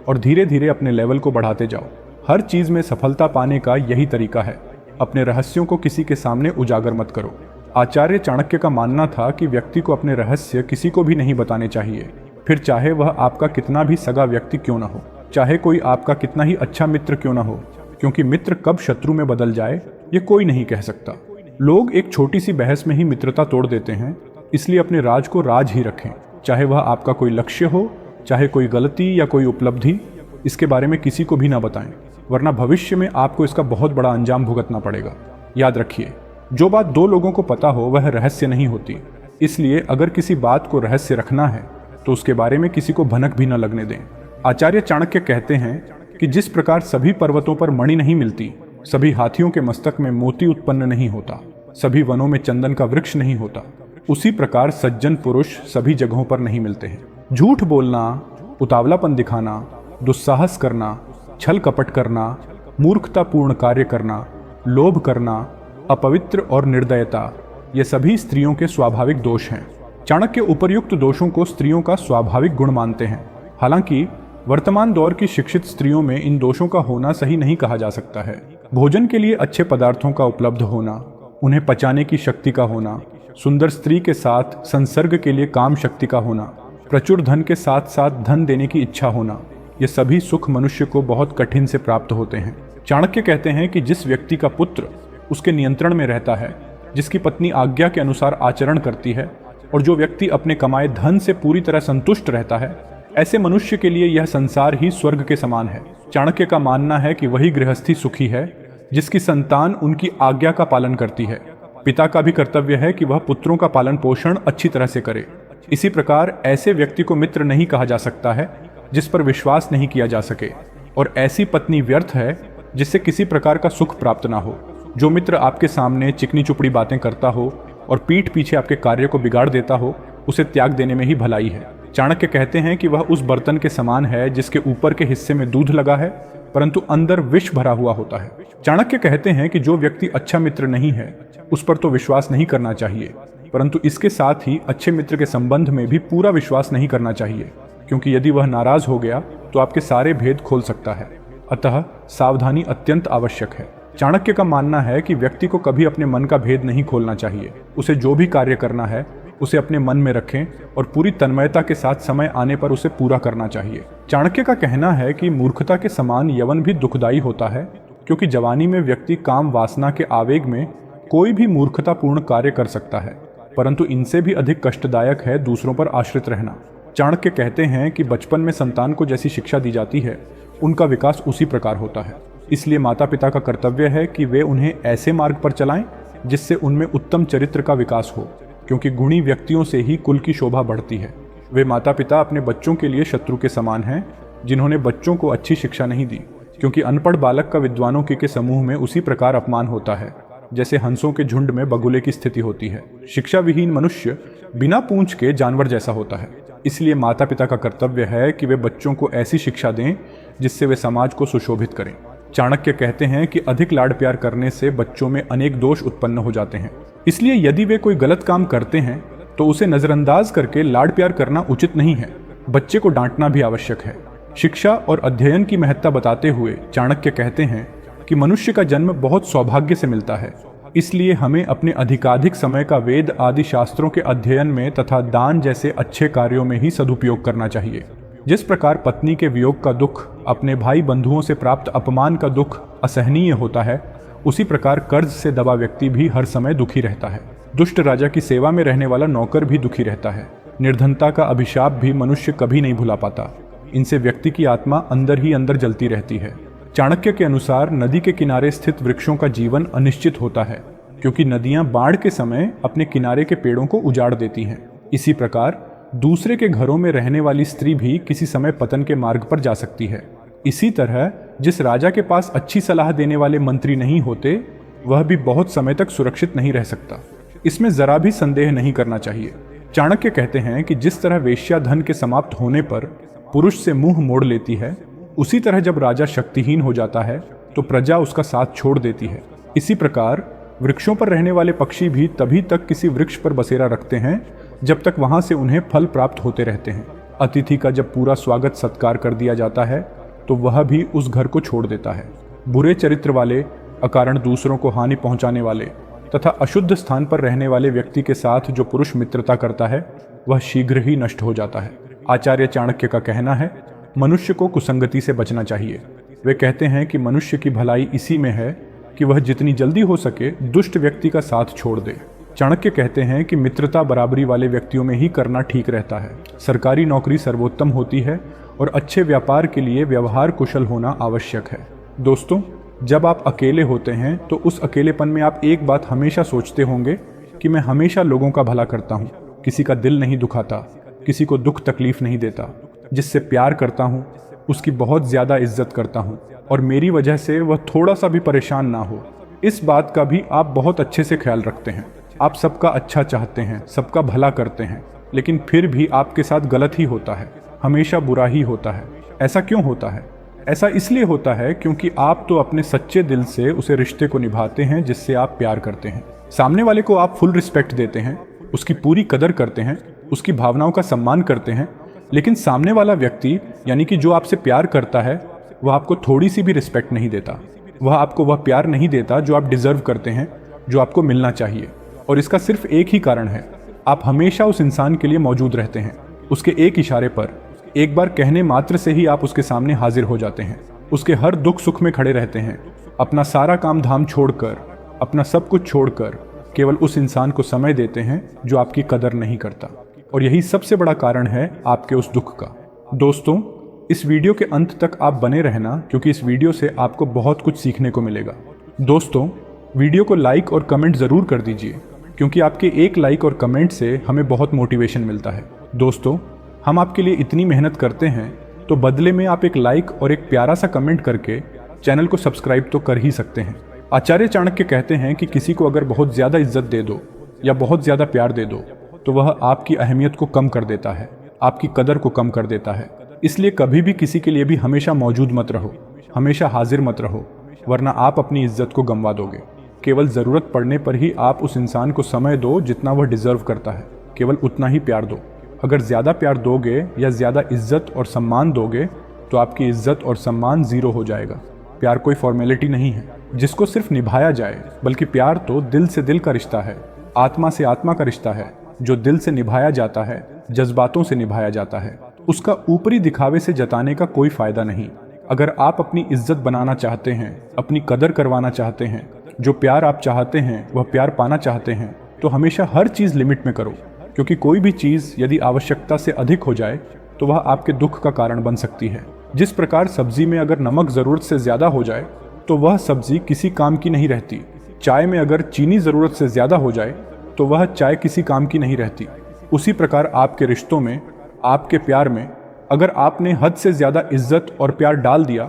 और धीरे धीरे अपने लेवल को बढ़ाते जाओ। हर चीज में सफलता पाने का यही तरीका है। अपने रहस्यों को किसी के सामने उजागर मत करो। आचार्य चाणक्य का मानना था कि व्यक्ति को अपने रहस्य किसी को भी नहीं बताने चाहिए, फिर चाहे वह आपका कितना भी सगा व्यक्ति क्यों ना हो, चाहे कोई आपका कितना ही अच्छा मित्र क्यों ना हो, क्योंकि मित्र कब शत्रु में बदल जाए ये कोई नहीं कह सकता। लोग एक छोटी सी बहस में ही मित्रता तोड़ देते हैं। इसलिए अपने राज को राज ही रखें, चाहे वह आपका कोई लक्ष्य हो चाहे कोई गलती या कोई उपलब्धि, इसके बारे में किसी को भी ना बताएं, वरना भविष्य में आपको इसका बहुत बड़ा अंजाम भुगतना पड़ेगा। याद रखिए, जो बात दो लोगों को पता हो वह रहस्य नहीं होती, इसलिए अगर किसी बात को रहस्य रखना है तो उसके बारे में किसी को भनक भी न लगने दें। आचार्य चाणक्य कहते हैं कि जिस प्रकार सभी पर्वतों पर मणि नहीं मिलती, सभी हाथियों के मस्तक में मोती उत्पन्न नहीं होता, सभी वनों में चंदन का वृक्ष नहीं होता, उसी प्रकार सज्जन पुरुष सभी जगहों पर नहीं मिलते हैं। झूठ बोलना, उतावलापन दिखाना, दुस्साहस करना, छल कपट करना, मूर्खतापूर्ण कार्य करना, लोभ करना, अपवित्र और निर्दयता, ये सभी स्त्रियों के स्वाभाविक दोष हैं। चाणक्य उपर्युक्त दोषों को स्त्रियों का स्वाभाविक गुण मानते हैं। हालांकि वर्तमान दौर की शिक्षित स्त्रियों में इन दोषों का होना सही नहीं कहा जा सकता है। भोजन के लिए अच्छे पदार्थों का उपलब्ध होना, उन्हें पचाने की शक्ति का होना, सुंदर स्त्री के साथ संसर्ग के लिए काम शक्ति का होना, प्रचुर धन के साथ साथ धन देने की इच्छा होना, ये सभी सुख मनुष्य को बहुत कठिन से प्राप्त होते हैं। चाणक्य कहते हैं कि जिस व्यक्ति का पुत्र उसके नियंत्रण में रहता है, जिसकी पत्नी आज्ञा के अनुसार आचरण करती है और जो व्यक्ति अपने कमाए धन से पूरी तरह संतुष्ट रहता है, ऐसे मनुष्य के लिए यह संसार ही स्वर्ग के समान है। चाणक्य का मानना है कि वही गृहस्थी सुखी है जिसकी संतान उनकी आज्ञा का पालन करती है। पिता का भी कर्तव्य है कि वह पुत्रों का पालन पोषण अच्छी तरह से करे। इसी प्रकार ऐसे व्यक्ति को मित्र नहीं कहा जा सकता है जिस पर विश्वास नहीं किया जा सके, और ऐसी पत्नी व्यर्थ है जिससे किसी प्रकार का सुख प्राप्त ना हो। जो मित्र आपके सामने चिकनी चुपड़ी बातें करता हो और पीठ पीछे आपके कार्य को बिगाड़ देता हो, उसे त्याग देने में ही भलाई है। चाणक्य कहते हैं कि वह उस बर्तन के समान है जिसके ऊपर के हिस्से में दूध लगा है परंतु अंदर विष भरा हुआ होता है। चाणक्य कहते हैं कि जो व्यक्ति अच्छा मित्र नहीं है उस पर तो विश्वास नहीं करना चाहिए, परंतु इसके साथ ही अच्छे मित्र के संबंध में भी पूरा विश्वास नहीं करना चाहिए, क्योंकि यदि वह नाराज हो गया तो आपके सारे भेद खोल सकता है। अतः सावधानी अत्यंत आवश्यक है। चाणक्य का मानना है कि व्यक्ति को कभी अपने मन का भेद नहीं खोलना चाहिए। उसे जो भी कार्य करना है उसे अपने मन में रखें और पूरी तन्मयता के साथ समय आने पर उसे पूरा करना चाहिए। चाणक्य का कहना है कि मूर्खता के समान यवन भी दुखदायी होता है, क्योंकि जवानी में व्यक्ति काम वासना के आवेग में कोई भी मूर्खतापूर्ण कार्य कर सकता है, परंतु इनसे भी अधिक कष्टदायक है दूसरों पर आश्रित रहना। चाणक्य कहते हैं कि बचपन में संतान को जैसी शिक्षा दी जाती है उनका विकास उसी प्रकार होता है। इसलिए माता पिता का कर्तव्य है कि वे उन्हें ऐसे मार्ग पर चलाएं जिससे उनमें उत्तम चरित्र का विकास हो, क्योंकि गुणी व्यक्तियों से ही कुल की शोभा बढ़ती है। वे माता पिता अपने बच्चों के लिए शत्रु के समान हैं जिन्होंने बच्चों को अच्छी शिक्षा नहीं दी, क्योंकि अनपढ़ बालक का विद्वानों के समूह में उसी प्रकार अपमान होता है जैसे हंसों के झुंड में बगुले की स्थिति होती है। शिक्षा विहीन मनुष्य बिना पूंछ के जानवर जैसा होता है। इसलिए माता पिता का कर्तव्य है कि वे बच्चों को ऐसी शिक्षा दें जिससे वे समाज को सुशोभित करें। चाणक्य कहते हैं कि अधिक लाड प्यार करने से बच्चों में अनेक दोष उत्पन्न हो जाते हैं। इसलिए यदि वे कोई गलत काम करते हैं तो उसे नजरअंदाज करके लाड प्यार करना उचित नहीं है। बच्चे को डांटना भी आवश्यक है। शिक्षा और अध्ययन की महत्ता बताते हुए चाणक्य कहते हैं कि मनुष्य का जन्म बहुत सौभाग्य से मिलता है, इसलिए हमें अपने अधिकाधिक समय का वेद आदि शास्त्रों के अध्ययन में तथा दान जैसे अच्छे कार्यों में ही सदुपयोग करना चाहिए। जिस प्रकार पत्नी के वियोग का दुख, अपने भाई बंधुओं से प्राप्त अपमान का दुख असहनीय होता है, उसी प्रकार कर्ज से दबा व्यक्ति भी हर समय दुखी रहता है। दुष्ट राजा की सेवा में रहने वाला नौकर भी दुखी रहता है। निर्धनता का अभिशाप भी मनुष्य कभी नहीं भुला पाता। इनसे व्यक्ति की आत्मा अंदर ही अंदर जलती रहती है। चाणक्य के अनुसार नदी के किनारे स्थित वृक्षों का जीवन अनिश्चित होता है, क्योंकि नदियां बाढ़ के समय अपने किनारे के पेड़ों को उजाड़ देती हैं। इसी प्रकार दूसरे के घरों में रहने वाली स्त्री भी किसी समय पतन के मार्ग पर जा सकती है। इसी तरह जिस राजा के पास अच्छी सलाह देने वाले मंत्री नहीं होते, वह भी बहुत समय तक सुरक्षित नहीं रह सकता। इसमें जरा भी संदेह नहीं करना चाहिए। चाणक्य कहते हैं कि जिस तरह वेश्या धन के समाप्त होने पर पुरुष से मुंह मोड़ लेती है, उसी तरह जब राजा शक्तिहीन हो जाता है तो प्रजा उसका साथ छोड़ देती है। इसी प्रकार वृक्षों पर रहने वाले पक्षी भी तभी तक किसी वृक्ष पर बसेरा रखते हैं जब तक वहां से उन्हें फल प्राप्त होते रहते हैं। अतिथि का जब पूरा स्वागत सत्कार कर दिया जाता है तो वह भी उस घर को छोड़ देता है। बुरे चरित्र वाले, अकारण दूसरों को हानि पहुंचाने वाले तथा अशुद्ध स्थान पर रहने वाले व्यक्ति के साथ जो पुरुष मित्रता करता है वह शीघ्र ही नष्ट हो जाता है। आचार्य चाणक्य का कहना है, मनुष्य को कुसंगति से बचना चाहिए। वे कहते हैं कि मनुष्य की भलाई इसी में है कि वह जितनी जल्दी हो सके दुष्ट व्यक्ति का साथ छोड़ दे। चाणक्य कहते हैं कि मित्रता बराबरी वाले व्यक्तियों में ही करना ठीक रहता है। सरकारी नौकरी सर्वोत्तम होती है और अच्छे व्यापार के लिए व्यवहार कुशल होना आवश्यक है। दोस्तों, जब आप अकेले होते हैं तो उस अकेलेपन में आप एक बात हमेशा सोचते होंगे कि मैं हमेशा लोगों का भला करता हूँ, किसी का दिल नहीं दुखाता, किसी को दुख तकलीफ नहीं देता, जिससे प्यार करता हूँ उसकी बहुत ज़्यादा इज्जत करता हूँ और मेरी वजह से वह थोड़ा सा भी परेशान ना हो। इस बात का भी आप बहुत अच्छे से ख्याल रखते हैं। आप सबका अच्छा चाहते हैं, सबका भला करते हैं, लेकिन फिर भी आपके साथ गलत ही होता है, हमेशा बुरा ही होता है। ऐसा क्यों होता है? ऐसा इसलिए होता है क्योंकि आप तो अपने सच्चे दिल से उसे रिश्ते को निभाते हैं जिससे आप प्यार करते हैं। सामने वाले को आप फुल रिस्पेक्ट देते हैं, उसकी पूरी कदर करते हैं, उसकी भावनाओं का सम्मान करते हैं, लेकिन सामने वाला व्यक्ति यानी कि जो आपसे प्यार करता है वह आपको थोड़ी सी भी रिस्पेक्ट नहीं देता। वह आपको वह प्यार नहीं देता जो आप डिजर्व करते हैं, जो आपको मिलना चाहिए। और इसका सिर्फ एक ही कारण है, आप हमेशा उस इंसान के लिए मौजूद रहते हैं। उसके एक इशारे पर, एक बार कहने मात्र से ही आप उसके सामने हाजिर हो जाते हैं। उसके हर दुख सुख में खड़े रहते हैं, अपना सारा काम धाम छोड़कर, अपना सब कुछ छोड़कर केवल उस इंसान को समय देते हैं जो आपकी कदर नहीं करता। और यही सबसे बड़ा कारण है आपके उस दुख का। दोस्तों, इस वीडियो के अंत तक आप बने रहना, क्योंकि इस वीडियो से आपको बहुत कुछ सीखने को मिलेगा। दोस्तों, वीडियो को लाइक और कमेंट ज़रूर कर दीजिए, क्योंकि आपके एक लाइक और कमेंट से हमें बहुत मोटिवेशन मिलता है। दोस्तों, हम आपके लिए इतनी मेहनत करते हैं, तो बदले में आप एक लाइक और एक प्यारा सा कमेंट करके चैनल को सब्सक्राइब तो कर ही सकते हैं। आचार्य चाणक्य कहते हैं कि किसी को अगर बहुत ज़्यादा इज्जत दे दो या बहुत ज़्यादा प्यार दे दो तो वह आपकी अहमियत को कम कर देता है, आपकी कदर को कम कर देता है। इसलिए कभी भी किसी के लिए भी हमेशा मौजूद मत रहो, हमेशा हाजिर मत रहो, वरना आप अपनी इज्जत को गंवा दोगे। केवल ज़रूरत पड़ने पर ही आप उस इंसान को समय दो जितना वह डिजर्व करता है, केवल उतना ही प्यार दो। अगर ज़्यादा प्यार दोगे या ज़्यादा इज्जत और सम्मान दोगे तो आपकी इज्जत और सम्मान ज़ीरो हो जाएगा। प्यार कोई फॉर्मेलिटी नहीं है जिसको सिर्फ निभाया जाए, बल्कि प्यार तो दिल से दिल का रिश्ता है, आत्मा से आत्मा का रिश्ता है, जो दिल से निभाया जाता है, जज्बातों से निभाया जाता है। उसका ऊपरी दिखावे से जताने का कोई फ़ायदा नहीं। अगर आप अपनी इज्जत बनाना चाहते हैं, अपनी कदर करवाना चाहते हैं, जो प्यार आप चाहते हैं वह प्यार पाना चाहते हैं, तो हमेशा हर चीज़ लिमिट में करो, क्योंकि कोई भी चीज़ यदि आवश्यकता से अधिक हो जाए तो वह आपके दुख का कारण बन सकती है। जिस प्रकार सब्जी में अगर नमक ज़रूरत से ज़्यादा हो जाए तो वह सब्जी किसी काम की नहीं रहती। चाय में अगर चीनी ज़रूरत से ज़्यादा हो जाए तो वह चाय किसी काम की नहीं रहती। उसी प्रकार आपके रिश्तों में, आपके प्यार में अगर आपने हद से ज़्यादा इज्जत और प्यार डाल दिया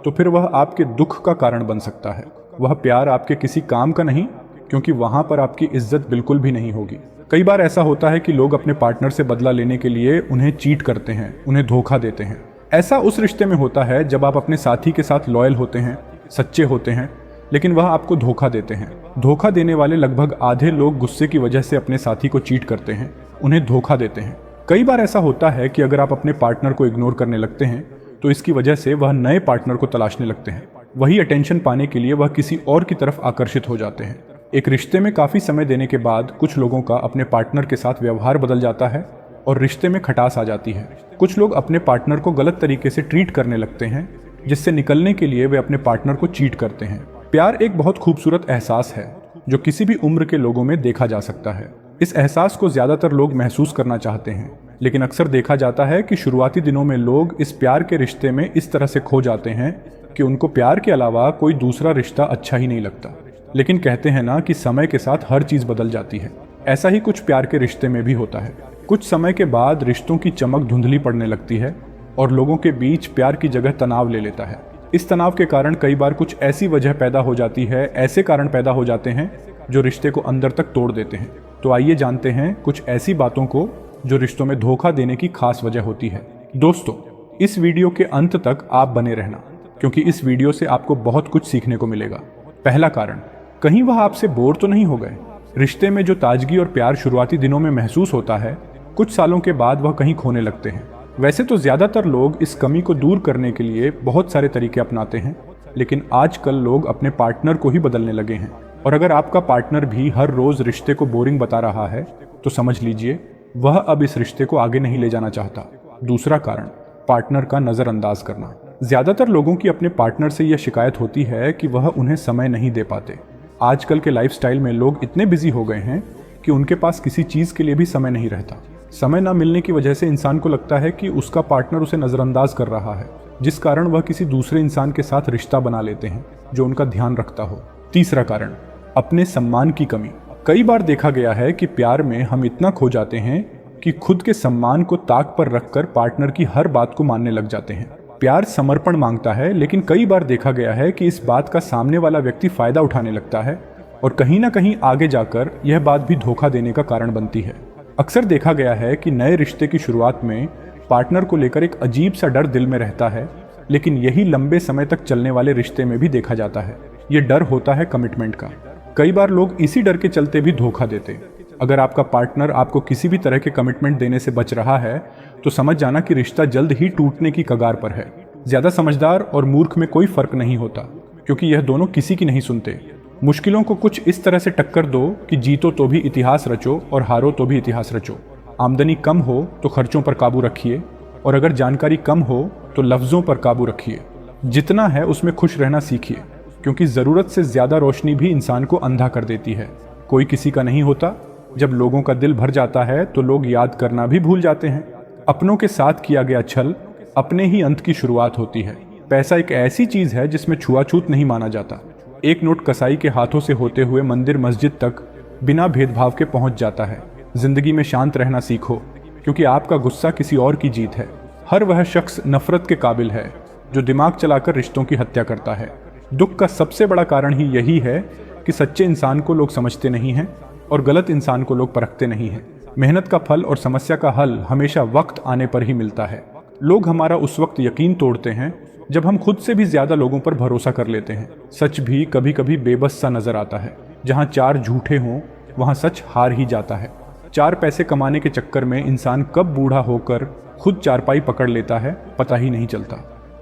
तो फिर वह आपके दुख का कारण बन सकता है। वह प्यार आपके किसी काम का नहीं, क्योंकि वहाँ पर आपकी इज्जत बिल्कुल भी नहीं होगी। कई बार ऐसा होता है कि लोग अपने पार्टनर से बदला लेने के लिए उन्हें चीट करते हैं, उन्हें धोखा देते हैं। ऐसा उस रिश्ते में होता है जब आप अपने साथी के साथ लॉयल होते हैं, सच्चे होते हैं, लेकिन वह आपको धोखा देते हैं। धोखा देने वाले लगभग आधे लोग गुस्से की वजह से अपने साथी को चीट करते हैं, उन्हें धोखा देते हैं। कई बार ऐसा होता है कि अगर आप अपने पार्टनर को इग्नोर करने लगते हैं तो इसकी वजह से वह नए पार्टनर को तलाशने लगते हैं। वही अटेंशन पाने के लिए वह किसी और की तरफ आकर्षित हो जाते हैं। एक रिश्ते में काफ़ी समय देने के बाद कुछ लोगों का अपने पार्टनर के साथ व्यवहार बदल जाता है और रिश्ते में खटास आ जाती है। कुछ लोग अपने पार्टनर को गलत तरीके से ट्रीट करने लगते हैं, जिससे निकलने के लिए वे अपने पार्टनर को चीट करते हैं। प्यार एक बहुत खूबसूरत एहसास है जो किसी भी उम्र के लोगों में देखा जा सकता है। इस एहसास को ज़्यादातर लोग महसूस करना चाहते हैं, लेकिन अक्सर देखा जाता है कि शुरुआती दिनों में लोग इस प्यार के रिश्ते में इस तरह से खो जाते हैं कि उनको प्यार के अलावा कोई दूसरा रिश्ता अच्छा ही नहीं लगता। लेकिन कहते हैं ना कि समय के साथ हर चीज़ बदल जाती है। ऐसा ही कुछ प्यार के रिश्ते में भी होता है। कुछ समय के बाद रिश्तों की चमक धुंधली पड़ने लगती है और लोगों के बीच प्यार की जगह तनाव ले लेता है। इस तनाव के कारण कई बार कुछ ऐसी वजह पैदा हो जाती है, ऐसे कारण पैदा हो जाते हैं जो रिश्ते को अंदर तक तोड़ देते हैं। तो आइए जानते हैं कुछ ऐसी बातों को जो रिश्तों में धोखा देने की खास वजह होती है। दोस्तों, इस वीडियो के अंत तक आप बने रहना, क्योंकि इस वीडियो से आपको बहुत कुछ सीखने को मिलेगा। पहला कारण, कहीं वह आपसे बोर तो नहीं हो गए। रिश्ते में जो ताजगी और प्यार शुरुआती दिनों में महसूस होता है, कुछ सालों के बाद वह कहीं खोने लगते हैं। वैसे तो ज़्यादातर लोग इस कमी को दूर करने के लिए बहुत सारे तरीके अपनाते हैं, लेकिन आजकल लोग अपने पार्टनर को ही बदलने लगे हैं। और अगर आपका पार्टनर भी हर रोज़ रिश्ते को बोरिंग बता रहा है तो समझ लीजिए वह अब इस रिश्ते को आगे नहीं ले जाना चाहता। दूसरा कारण, पार्टनर का नज़रअंदाज करना। ज़्यादातर लोगों की अपने पार्टनर से यह शिकायत होती है कि वह उन्हें समय नहीं दे पाते। आजकल के लाइफस्टाइल में लोग इतने बिजी हो गए हैं कि उनके पास किसी चीज़ के लिए भी समय नहीं रहता। समय ना मिलने की वजह से इंसान को लगता है कि उसका पार्टनर उसे नज़रअंदाज कर रहा है, जिस कारण वह किसी दूसरे इंसान के साथ रिश्ता बना लेते हैं जो उनका ध्यान रखता हो। तीसरा कारण, अपने सम्मान की कमी। कई बार देखा गया है कि प्यार में हम इतना खो जाते हैं कि खुद के सम्मान को ताक पर रखकर पार्टनर की हर बात को मानने लग जाते हैं। प्यार समर्पण मांगता है, लेकिन कई बार देखा गया है कि इस बात का सामने वाला व्यक्ति फायदा उठाने लगता है और कहीं ना कहीं आगे जाकर यह बात भी धोखा देने का कारण बनती है। अक्सर देखा गया है कि नए रिश्ते की शुरुआत में पार्टनर को लेकर एक अजीब सा डर दिल में रहता है, लेकिन यही लंबे समय तक चलने वाले रिश्ते में भी देखा जाता है। ये डर होता है कमिटमेंट का। कई बार लोग इसी डर के चलते भी धोखा देते। अगर आपका पार्टनर आपको किसी भी तरह के कमिटमेंट देने से बच रहा है तो समझ जाना कि रिश्ता जल्द ही टूटने की कगार पर है। ज्यादा समझदार और मूर्ख में कोई फर्क नहीं होता, क्योंकि यह दोनों किसी की नहीं सुनते। मुश्किलों को कुछ इस तरह से टक्कर दो कि जीतो तो भी इतिहास रचो और हारो तो भी इतिहास रचो। आमदनी कम हो तो खर्चों पर काबू रखिए, और अगर जानकारी कम हो तो लफ्जों पर काबू रखिए। जितना है उसमें खुश रहना सीखिए, क्योंकि जरूरत से ज्यादा रोशनी भी इंसान को अंधा कर देती है। कोई किसी का नहीं होता। जब लोगों का दिल भर जाता है तो लोग याद करना भी भूल जाते हैं। अपनों के साथ किया गया छल अपने ही अंत की शुरुआत होती है। पैसा एक ऐसी चीज है जिसमें छुआछूत नहीं माना जाता। एक नोट कसाई के हाथों से होते हुए मंदिर मस्जिद तक बिना भेदभाव के पहुंच जाता है। जिंदगी में शांत रहना सीखो, क्योंकि आपका गुस्सा किसी और की जीत है। हर वह शख्स नफरत के काबिल है जो दिमाग चलाकर रिश्तों की हत्या करता है। दुख का सबसे बड़ा कारण ही यही है कि सच्चे इंसान को लोग समझते नहीं हैं और गलत इंसान को लोग परखते नहीं हैं। मेहनत का फल और समस्या का हल हमेशा वक्त आने पर ही मिलता है। लोग हमारा उस वक्त यकीन तोड़ते हैं जब हम खुद से भी ज्यादा लोगों पर भरोसा कर लेते हैं। सच भी कभी कभी बेबस सा नजर आता है। जहां चार झूठे हों वहां सच हार ही जाता है। चार पैसे कमाने के चक्कर में इंसान कब बूढ़ा होकर खुद चारपाई पकड़ लेता है पता ही नहीं चलता।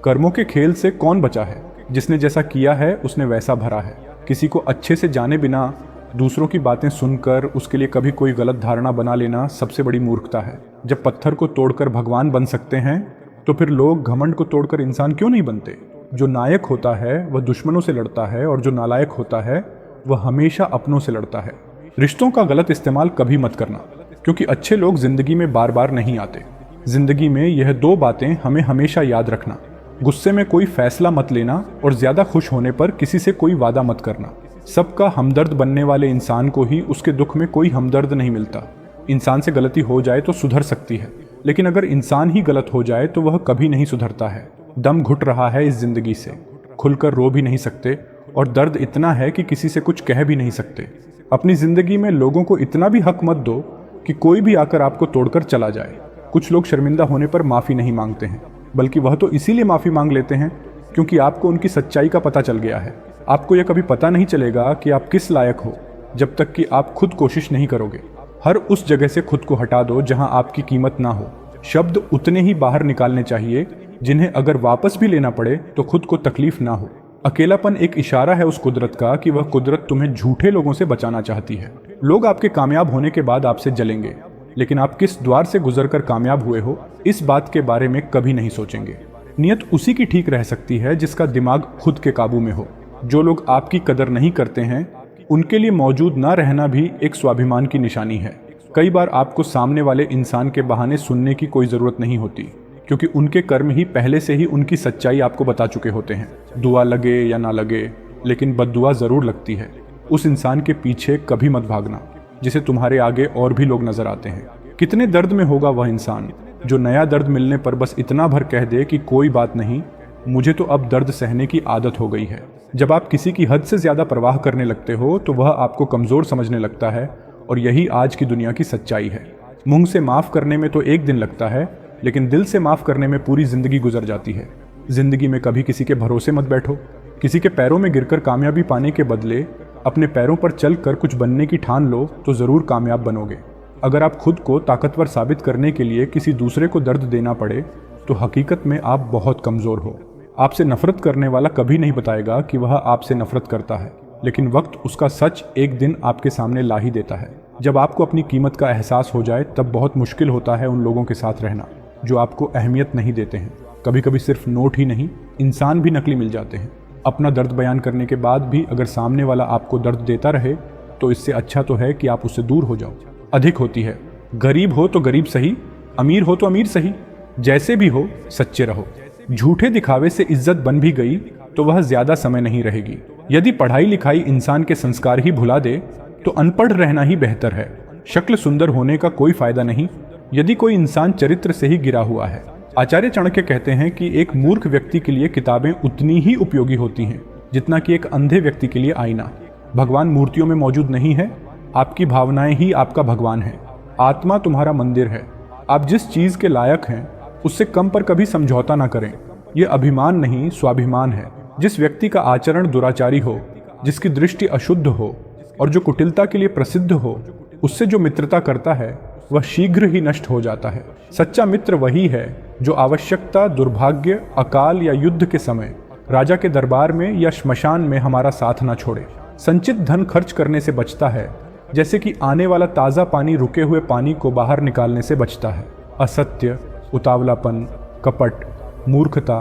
कर्मों के खेल से कौन बचा है? जिसने जैसा किया है उसने वैसा भरा है। किसी को अच्छे से जाने बिना दूसरों की बातें सुनकर उसके लिए कभी कोई गलत धारणा बना लेना सबसे बड़ी मूर्खता है। जब पत्थर को तोड़कर भगवान बन सकते हैं तो फिर लोग घमंड को तोड़कर इंसान क्यों नहीं बनते? जो नायक होता है वह दुश्मनों से लड़ता है, और जो नालायक होता है वह हमेशा अपनों से लड़ता है। रिश्तों का गलत इस्तेमाल कभी मत करना, क्योंकि अच्छे लोग जिंदगी में बार बार नहीं आते। जिंदगी में यह दो बातें हमें हमेशा याद रखना: गुस्से में कोई फैसला मत लेना और ज्यादा खुश होने पर किसी से कोई वादा मत करना। सबका हमदर्द बनने वाले इंसान को ही उसके दुख में कोई हमदर्द नहीं मिलता। इंसान से गलती हो जाए तो सुधर सकती है, लेकिन अगर इंसान ही गलत हो जाए तो वह कभी नहीं सुधरता है। दम घुट रहा है इस जिंदगी से, खुलकर रो भी नहीं सकते, और दर्द इतना है कि किसी से कुछ कह भी नहीं सकते। अपनी जिंदगी में लोगों को इतना भी हक मत दो कि कोई भी आकर आपको तोड़कर चला जाए। कुछ लोग शर्मिंदा होने पर माफी नहीं मांगते हैं, बल्कि वह तो इसीलिए माफी मांग लेते हैं क्योंकि आपको उनकी सच्चाई का पता चल गया है। आपको यह कभी पता नहीं चलेगा कि आप किस लायक हो जब तक कि आप खुद कोशिश नहीं करोगे। हर उस जगह से खुद को हटा दो जहां आपकी कीमत ना हो। शब्द उतने ही बाहर निकालने चाहिए जिन्हें अगर वापस भी लेना पड़े तो खुद को तकलीफ ना हो। अकेलापन एक इशारा है उस कुदरत का कि वह कुदरत तुम्हें झूठे लोगों से बचाना चाहती है। लोग आपके कामयाब होने के बाद आपसे जलेंगे, लेकिन आप किस द्वार से गुजरकर कामयाब हुए हो इस बात के बारे में कभी नहीं सोचेंगे। नियत उसी की ठीक रह सकती है जिसका दिमाग खुद के काबू में हो। जो लोग आपकी कदर नहीं करते हैं उनके लिए मौजूद ना रहना भी एक स्वाभिमान की निशानी है। कई बार आपको सामने वाले इंसान के बहाने सुनने की कोई जरूरत नहीं होती, क्योंकि उनके कर्म ही पहले से ही उनकी सच्चाई आपको बता चुके होते हैं। दुआ लगे या ना लगे, लेकिन बद्दुआ जरूर लगती है। उस इंसान के पीछे कभी मत भागना जिसे तुम्हारे आगे और भी लोग नजर आते हैं। कितने दर्द में होगा वह इंसान जो नया दर्द मिलने पर बस इतना भर कह दे कि कोई बात नहीं, मुझे तो अब दर्द सहने की आदत हो गई है। जब आप किसी की हद से ज्यादा परवाह करने लगते हो तो वह आपको कमजोर समझने लगता है, और यही आज की दुनिया की सच्चाई है। मुंह से माफ करने में तो एक दिन लगता है, लेकिन दिल से माफ करने में पूरी जिंदगी गुजर जाती है। जिंदगी में कभी किसी के भरोसे मत बैठो। किसी के पैरों में गिरकर कामयाबी पाने के बदले अपने पैरों पर चलकर कुछ बनने की ठान लो तो जरूर कामयाब बनोगे। अगर आप खुद को ताकतवर साबित करने के लिए किसी दूसरे को दर्द देना पड़े तो हकीकत में आप बहुत कमजोर हो। आपसे नफरत करने वाला कभी नहीं बताएगा कि वह आपसे नफरत करता है, लेकिन वक्त उसका सच एक दिन आपके सामने ला ही देता है। जब आपको अपनी कीमत का एहसास हो जाए तब बहुत मुश्किल होता है उन लोगों के साथ रहना जो आपको अहमियत नहीं देते हैं। कभी कभी सिर्फ नोट ही नहीं, इंसान भी नकली मिल जाते हैं। अपना दर्द बयान करने के बाद भी अगर सामने वाला आपको दर्द देता रहे तो इससे अच्छा तो है कि आप उससे दूर हो जाओ। अधिक होती है, गरीब हो तो गरीब सही, अमीर हो तो अमीर सही, जैसे भी हो सच्चे रहो। झूठे दिखावे से इज्जत बन भी गई तो वह ज्यादा समय नहीं रहेगी। यदि पढ़ाई लिखाई इंसान के संस्कार ही भुला दे तो अनपढ़ रहना ही बेहतर है। शक्ल सुंदर होने का कोई फायदा नहीं यदि कोई इंसान चरित्र से ही गिरा हुआ है। आचार्य चाणक्य कहते हैं कि एक मूर्ख व्यक्ति के लिए किताबें उतनी ही उपयोगी होती हैं जितना कि एक अंधे व्यक्ति के लिए आईना। भगवान मूर्तियों में मौजूद नहीं है, आपकी भावनाएं ही आपका भगवान है। आत्मा तुम्हारा मंदिर है। आप जिस चीज के लायक हैं उससे कम पर कभी समझौता ना करें। यह अभिमान नहीं, स्वाभिमान है। जिस व्यक्ति का आचरण दुराचारी हो, जिसकी दृष्टि अशुद्ध हो और जो कुटिलता के लिए प्रसिद्ध हो, उससे जो मित्रता करता है वह शीघ्र ही नष्ट हो जाता है। सच्चा मित्र वही है जो आवश्यकता, दुर्भाग्य, अकाल या युद्ध के समय राजा के दरबार में या श्मशान में हमारा साथ ना छोड़े। संचित धन खर्च करने से बचता है जैसे कि आने वाला ताज़ा पानी रुके हुए पानी को बाहर निकालने से बचता है। असत्य, उतावलापन, कपट, मूर्खता,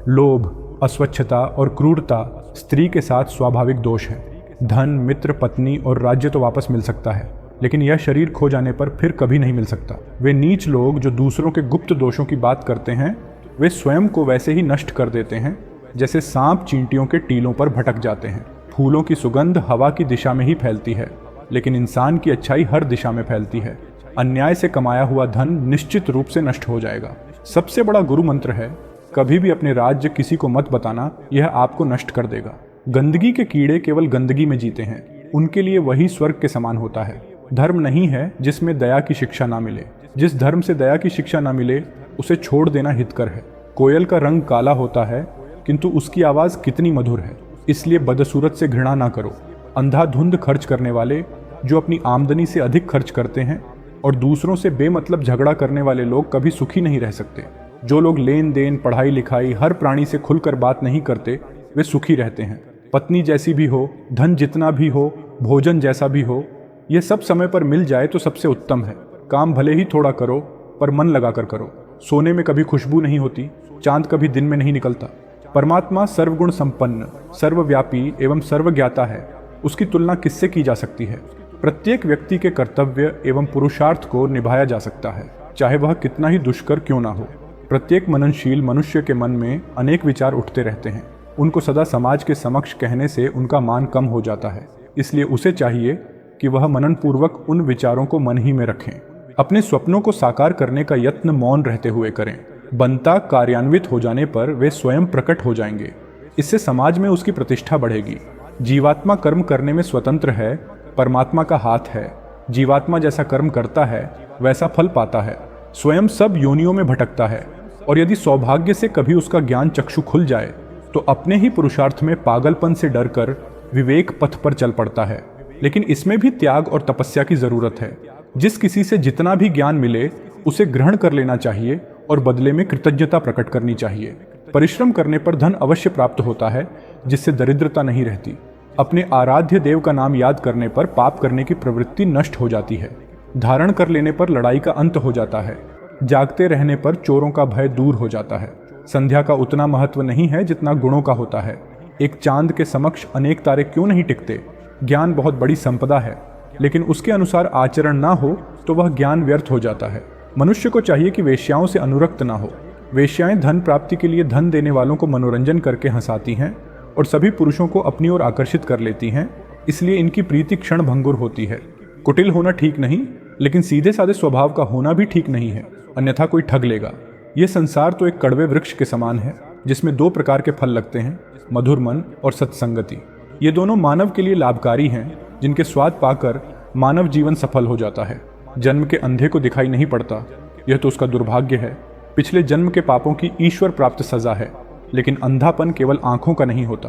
लोभ, अस्वच्छता और क्रूरता स्त्री के साथ स्वाभाविक दोष है। धन, मित्र, पत्नी और राज्य तो वापस मिल सकता है, लेकिन यह शरीर खो जाने पर फिर कभी नहीं मिल सकता। वे नीच लोग जो दूसरों के गुप्त दोषों की बात करते हैं, वे स्वयं को वैसे ही नष्ट कर देते हैं जैसे सांप चींटियों के टीलों पर भटक जाते हैं। फूलों की सुगंध हवा की दिशा में ही फैलती है, लेकिन इंसान की अच्छाई हर दिशा में फैलती है। अन्याय से कमाया हुआ धन निश्चित रूप से नष्ट हो जाएगा। सबसे बड़ा गुरु मंत्र है, कभी भी अपने राज्य किसी को मत बताना, यह आपको नष्ट कर देगा। गंदगी के कीड़े केवल गंदगी में जीते हैं, उनके लिए वही स्वर्ग के समान होता है। धर्म नहीं है जिसमें दया की शिक्षा ना मिले। जिस धर्म से दया की शिक्षा ना मिले उसे छोड़ देना हितकर है। कोयल का रंग काला होता है किंतु उसकी आवाज कितनी मधुर है। इसलिए बदसूरत से घृणा ना करो। अंधाधुंध खर्च करने वाले जो अपनी आमदनी से अधिक खर्च करते हैं और दूसरों से बेमतलब झगड़ा करने वाले लोग कभी सुखी नहीं रह सकते। जो लोग लेन देन, पढ़ाई लिखाई, हर प्राणी से खुलकर बात नहीं करते, वे सुखी रहते हैं। पत्नी जैसी भी हो, धन जितना भी हो, भोजन जैसा भी हो, यह सब समय पर मिल जाए तो सबसे उत्तम है। काम भले ही थोड़ा करो पर मन लगाकर करो। सोने में कभी खुशबू नहीं होती, चांद कभी दिन में नहीं निकलता। परमात्मा सर्वगुण संपन्न, सर्वव्यापी एवं सर्वज्ञाता है। उसकी तुलना किससे की जा सकती है? प्रत्येक व्यक्ति के कर्तव्य एवं पुरुषार्थ को निभाया जा सकता है, चाहे वह कितना ही दुष्कर क्यों ना हो। प्रत्येक मननशील मनुष्य के मन में अनेक विचार उठते रहते हैं। उनको सदा समाज के समक्ष कहने से उनका मान कम हो जाता है। इसलिए उसे चाहिए कि वह मनन पूर्वक उन विचारों को मन ही में रखें। अपने स्वप्नों को साकार करने का यत्न मौन रहते हुए करें। बनता कार्यान्वित हो जाने पर वे स्वयं प्रकट हो जाएंगे। इससे समाज में उसकी प्रतिष्ठा बढ़ेगी। जीवात्मा कर्म करने में स्वतंत्र है, परमात्मा का हाथ है। जीवात्मा जैसा कर्म करता है वैसा फल पाता है। स्वयं सब योनियों में भटकता है और यदि सौभाग्य से कभी उसका ज्ञान चक्षु खुल जाए तो अपने ही पुरुषार्थ में पागलपन से डरकर विवेक पथ पर चल पड़ता है। लेकिन इसमें भी त्याग और तपस्या की जरूरत है। जिस किसी से जितना भी ज्ञान मिले उसे ग्रहण कर लेना चाहिए और बदले में कृतज्ञता प्रकट करनी चाहिए। परिश्रम करने पर धन अवश्य प्राप्त होता है, जिससे दरिद्रता नहीं रहती। अपने आराध्य देव का नाम याद करने पर पाप करने की प्रवृत्ति नष्ट हो जाती है। धारण कर लेने पर लड़ाई का अंत हो जाता है। जागते रहने पर चोरों का भय दूर हो जाता है। संध्या का उतना महत्व नहीं है जितना गुणों का होता है। एक चांद के समक्ष अनेक तारे क्यों नहीं टिकते? ज्ञान बहुत बड़ी संपदा है, लेकिन उसके अनुसार आचरण ना हो तो वह ज्ञान व्यर्थ हो जाता है। मनुष्य को चाहिए कि वेश्याओं से अनुरक्त ना हो। वेश्याएं धन प्राप्ति के लिए धन देने वालों को मनोरंजन करके हंसाती हैं और सभी पुरुषों को अपनी ओर आकर्षित कर लेती हैं, इसलिए इनकी प्रीति क्षण भंगुर होती है। कुटिल होना ठीक नहीं, लेकिन सीधे साधे स्वभाव का होना भी ठीक नहीं है, अन्यथा कोई ठग लेगा। यह संसार तो एक कड़वे वृक्ष के समान है जिसमें दो प्रकार के फल लगते हैं, मधुर मन और सत्संगति। ये दोनों मानव के लिए लाभकारी हैं, जिनके स्वाद पाकर मानव जीवन सफल हो जाता है। जन्म के अंधे को दिखाई नहीं पड़ता, यह तो उसका दुर्भाग्य है। पिछले जन्म के पापों की ईश्वर प्राप्त सजा है। लेकिन अंधापन केवल आंखों का नहीं होता,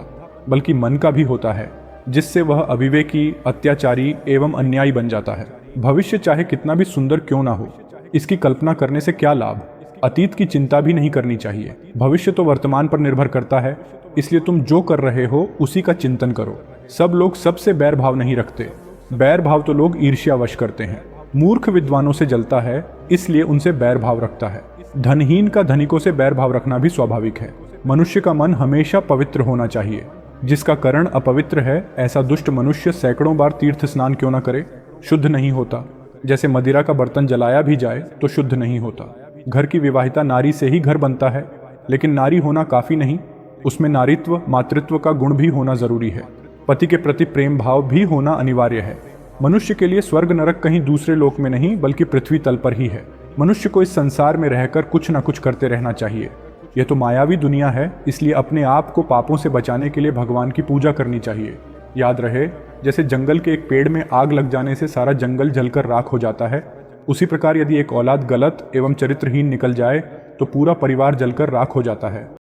बल्कि मन का भी होता है, जिससे वह अविवेकी, अत्याचारी एवं अन्यायी बन जाता है। भविष्य चाहे कितना भी सुंदर क्यों ना हो, इसकी कल्पना करने से क्या लाभ? अतीत की चिंता भी नहीं करनी चाहिए। भविष्य तो वर्तमान पर निर्भर करता है, इसलिए तुम जो कर रहे हो उसी का चिंतन करो। सब लोग सबसे बैर भाव नहीं रखते। बैर भाव तो लोग ईर्ष्यावश करते हैं। मूर्ख विद्वानों से जलता है, इसलिए उनसे बैर भाव रखता है। धनहीन का धनिकों से बैर भाव रखना भी स्वाभाविक है। मनुष्य का मन हमेशा पवित्र होना चाहिए। जिसका कर्ण अपवित्र है, ऐसा दुष्ट मनुष्य सैकड़ों बार तीर्थ स्नान क्यों न करे, शुद्ध नहीं होता। जैसे मदिरा का बर्तन जलाया भी जाए तो शुद्ध नहीं होता। घर की विवाहिता नारी से ही घर बनता है, लेकिन नारी होना काफी नहीं, उसमें नारीत्व मातृत्व का गुण भी होना जरूरी है। पति के प्रति प्रेम भाव भी होना अनिवार्य है। मनुष्य के लिए स्वर्ग नरक कहीं दूसरे लोक में नहीं बल्कि पृथ्वी तल पर ही है। मनुष्य को इस संसार में रहकर कुछ न कुछ करते रहना चाहिए। यह तो मायावी दुनिया है, इसलिए अपने आप को पापों से बचाने के लिए भगवान की पूजा करनी चाहिए। याद रहे, जैसे जंगल के एक पेड़ में आग लग जाने से सारा जंगल जलकर राख हो जाता है, उसी प्रकार यदि एक औलाद गलत एवं चरित्रहीन निकल जाए तो पूरा परिवार जलकर राख हो जाता है।